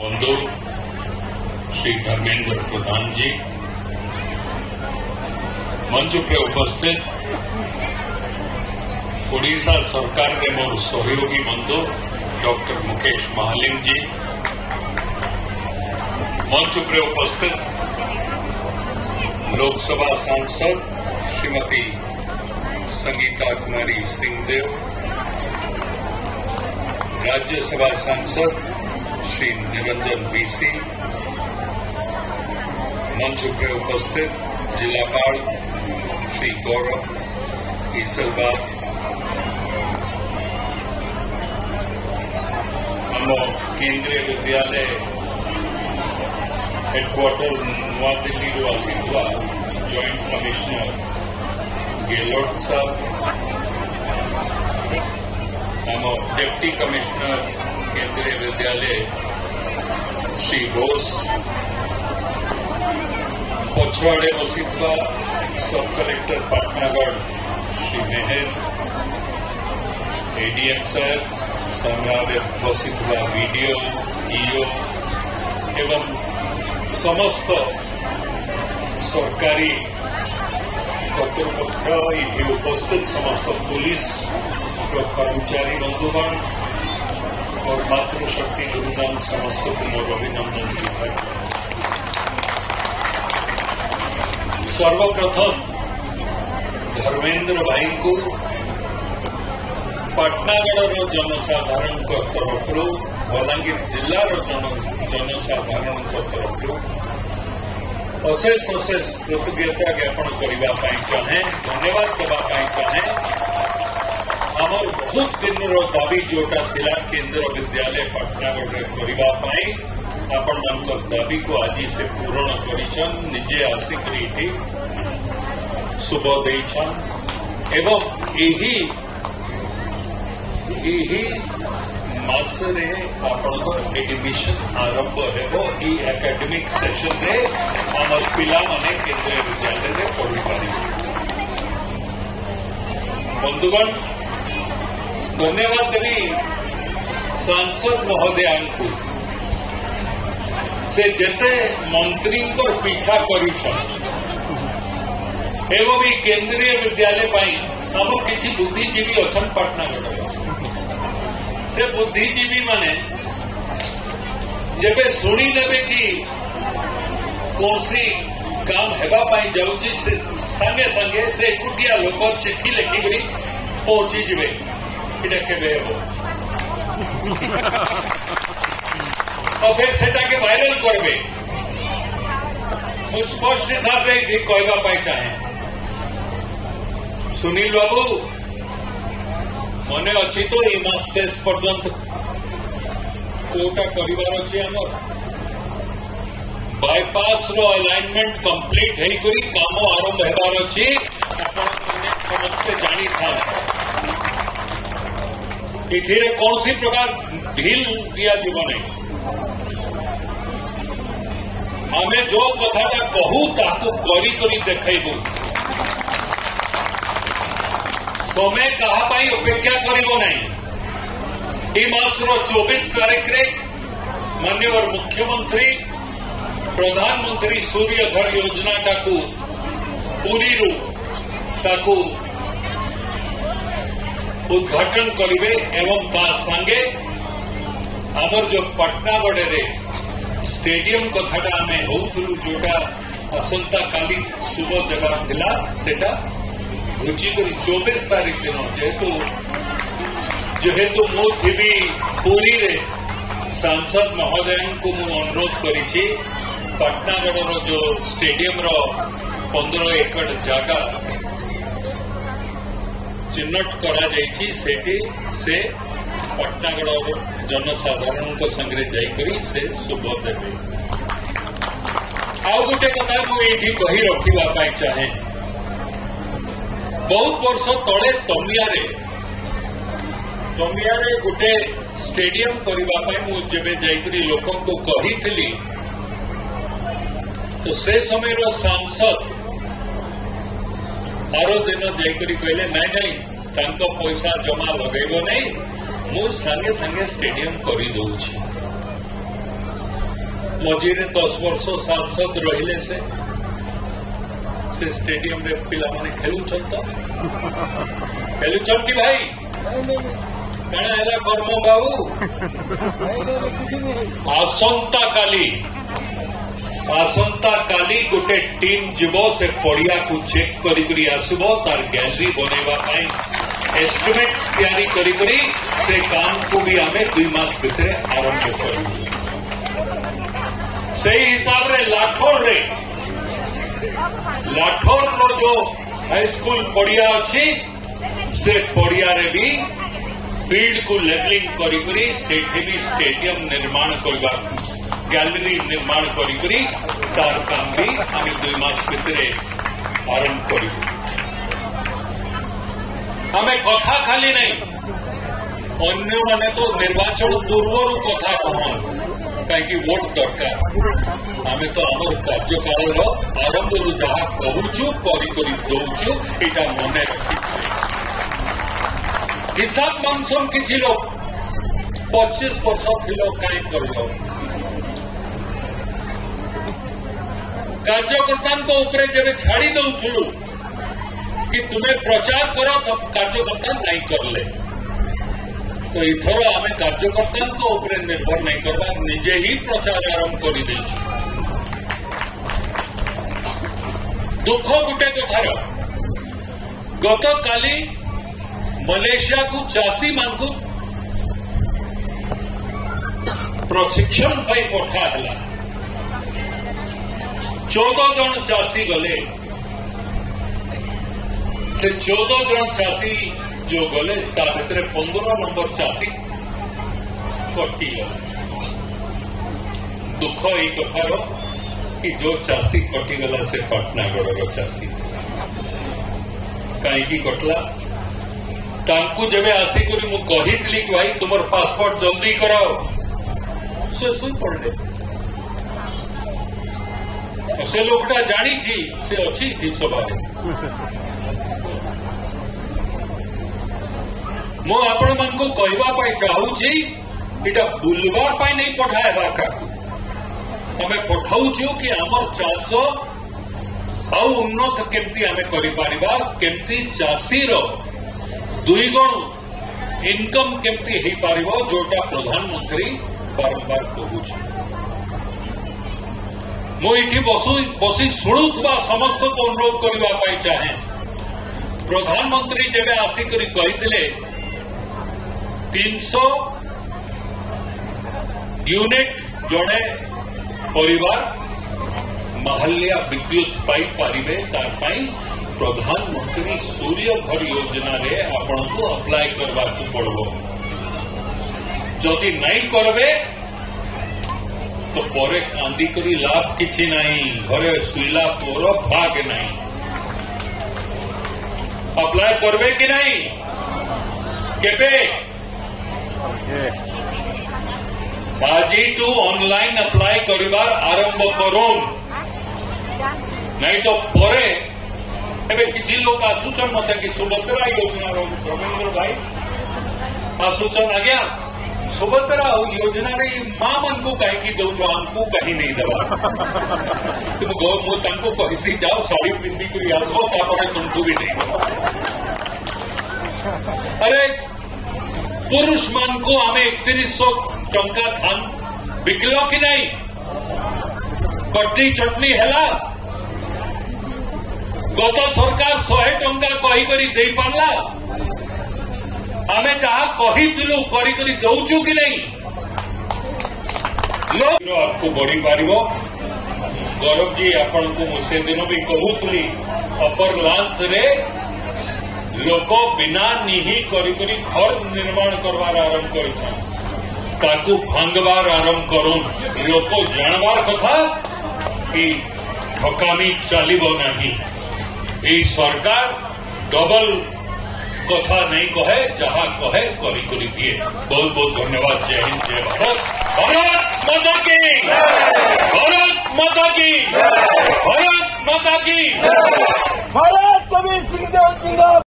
बंधु श्री धर्मेंद्र प्रधान जी, मंच पर उपस्थित ओडिशा सरकार के मोर सहयोगी बंधु डॉक्टर मुकेश महालिंग जी, मंच पर उपस्थित लोकसभा सांसद श्रीमती संगीता कुमारी सिंहदेव, राज्यसभा सांसद श्री निरंजन बीसी, मंच पर उपस्थित जिलापाल श्री गौरव ईसलवाल, हम केंद्रीय विद्यालय हेडक्वार्टर नवा दिल्ली रू आसीथिबा जॉइंट कमिश्नर गेहलोत साहब, हम डिप्टी कमिश्नर केंद्रीय विद्यालय श्री घोष, पछुआड़े बसीथिबा सब कलेक्टर पाटनागढ़ श्री मेहर, एडीएम साहब, संग्राम बसीथिबा वीडियो ईओ एवं समस्त सरकारी कर्तृपक्ष ये उपस्थित समस्त पुलिस कर्मचारी बंधुगण और मातृशक्ति गुरुदान समस्त को मोर अभिनंदन जुटाए। सर्वप्रथम धर्मेंद्र भाई को पाटनागढ़ जनसाधारण तरफ बलांगीर जिलार जनसाधारण तरफ अशेष अशेष कृतज्ञता ज्ञापन करने चाहे, धन्यवाद देवाई चाहे। आमर बहुत दिन दाबी जोटा थिला केंद्र विद्यालय पाटनागढ़ करने आपण दाबी को आज से पूरण कर निजे आसिक शुभ देछन एवं यही मासरे आपणकर एडमिशन आरंभ हेबो। ई एकेडमिक सेशन रे आमर पिला माने केंद्रीय विद्यालय रे पढ़ी पारिबे। बंधुगण, धन्यवाद देवी सांसद महोदया को से जेते मंत्री को पीछा करिछन एवं केंद्रीय विद्यालय पाई हम किसी बुद्धिजीवी अच्छा पाटनागढ़ से बुद्धिजीवी माने जेबे शुणी नेबे कि कौनसी काम हेबा पाई जाउची से संगे संगे से एकुटिया लोक चिट्ठी लिखिक पहुंची जिवे इटा केबे हेबो और फिर सेटा के वायरल करबे। मुझ स्पष्ट हिसाब से कहवा पाई चाहे सुनील बाबू मने अच्छी तो ये मास शेष पर्यंत कोटा परिवार अच्छी आमर बाईपास रो अलाइनमेंट कंप्लीट होई काम आरंभ हेबार अच्छी समस्ते जानी था इथिरे कौन सी प्रकार ढील दिया जीव नहीं। आमे जो कथाटा कहू ताकू करी करी देखैबू समय कहा पाई अपेक्षा करिबो नहीं। मासर 24 तारीख रे माननीय मुख्यमंत्री प्रधानमंत्री सूर्यघर योजना टाकू पूरी रू ताकू उद्घाटन करिवे एवं ता संगे आमर जो पाटनागढ़ रे स्टेडियम कथाटा आमे होउथलु जोटा असंता काली शुभ देवा थिला सेटा घुचिकरी 24 तारीख दिन जेहेतु मु थी पुरी रे सांसद महोदय को मु अनुरोध करी पाटनागढ़ जो स्टेडियम रो 15 एकड़ जगह चिन्हट करा जाइछि सेठी से पाटनागढ़ जनसाधारण को संगे जाइकरी से शुभ देवे। आउ गोटे कथा मुझे कही रखा चाहे, बहुत वर्ष तले तमियारे गोटे स्टेडियम करने जेबे जाइकरी लोकों को कही थी तो से समय सांसद आरो दिन जाइकरी कहले नहीं तांको पैसा जमा लगेबो नहीं मु संगे संगे स्टेडियम करी दउछि। मझीरे 10 वर्ष सांसद रहिले से स्टेडियम रे पिला माने खेलुछन कि भाई कणा है कर्म बाबू आसंता काली गोटे टीम जीव से पड़िया को चेक करी आसब तार गैलरी बनवा एस्टिमेट तैयारी करी से काम को भी आम 2 मास भितर आरंभ कर हिसाब रे लाठोर जो हाईस्कूल पड़िया अच्छी से पड़िया रे भी फील्ड को लेवलिंग करी भी स्टेडियम निर्माण करवा गैलरी निर्माण करी तार काम भी आम 2 मास भितर आरंभ कर आमे कथा खाली नहीं अन्य माने तो निर्वाचन पूर्व कथा कहन कहीं वोट दरकार आमे तो आम कार्यकाल आरंभ जहाँ कहूचु करी दौचु यहाँ मन रखी हिसाब मानसन किसी लोग 25 वर्ष थिलो कहीं कर कार्यकर्ता जब छाड़ी दौलु कि तुम्हें प्रचार करो तो कार्यकर्ता नहीं करले तो इथर आम कार्यकर्ता निर्भर नहीं करवा निजे ही प्रचार आरंभ कर दुख गोटे कथार गत काली मलेशिया को चाषी मान प्रशिक्षण पठाला 14 जन चाषी गले 14 जन चाषी जो गले भीतर 15 नंबर चाषी कटिगला दुख यही कथार कि जो चाषी कटिगला से पाटनागढ़ चाषी कहीं कटला जब आसिक मुझे कि भाई तुम पासपोर्ट जल्दी कराओ से शुई पड़े से लोकटा जानी से अच्छी थी सभा मु आपण मान को कहवाई चाहूची इटा बुलवार पाई नहीं पठाए बाका आम पठाऊचु कि आमर चाष आउ उन्नत केमती आम करिपारिबा केमती चाषीर 2 गुण इनकम केमती हो पारिबो जोटा प्रधानमंत्री बारंबार कहूची मुझे बसी शुणुवा समस्त को अनुरोध करने चाहे प्रधानमंत्री जब आसिक कही 300 यूनिट जड़े परिवार माहालिया विद्युत पाई पारिबे तार प्रधानमंत्री सूर्य घर योजना रे आपण को अप्लाई करवा पड़ो जदि नहीं करबे तो परे कांदी करी लाभ किछि नहीं घरे सुईला पोर भाग नहीं अप्लाई करबे कि नहीं केबे आज ऑनलाइन अप्लाई करिबार आरंभ करूं नहीं तो परे एबे किछि लोग आसुचन मत कि सुभद्रा योजना रविंद्र भाई आसुचन आज्ञा सुभद्रा योजना रे मां मन को कहीं दौच आमको कहीं नहीं दवा तुम कही जाओ साड़ी पिंधि कर आसो तुमको भी नहीं दवा अरे पुरुष मान को आम 3100 टंका धान बिकल कि नहीं कटनी चटनी है गत सरकार 100 टंका कही दे पारला आमे जहाँ कहीलु करी दौचु कि नहीं लोग आपको बढ़ी पार गौरव जी आपण को मुझे दिन भी कहूली अपर लांच रे लोक बिना निही करी घर निर्माण करवार आरंभ कर भांगवार आरंभ करूं लोक जानवार कथा कि ठकामी चलिबो नहीं ये सरकार डबल कथा नहीं कहे जहाँ कहे करी दिए बहुत बहुत धन्यवाद जय हिंद जय भारत भारत माता की भारत माता की भारत माता की भारत कबीर सिंह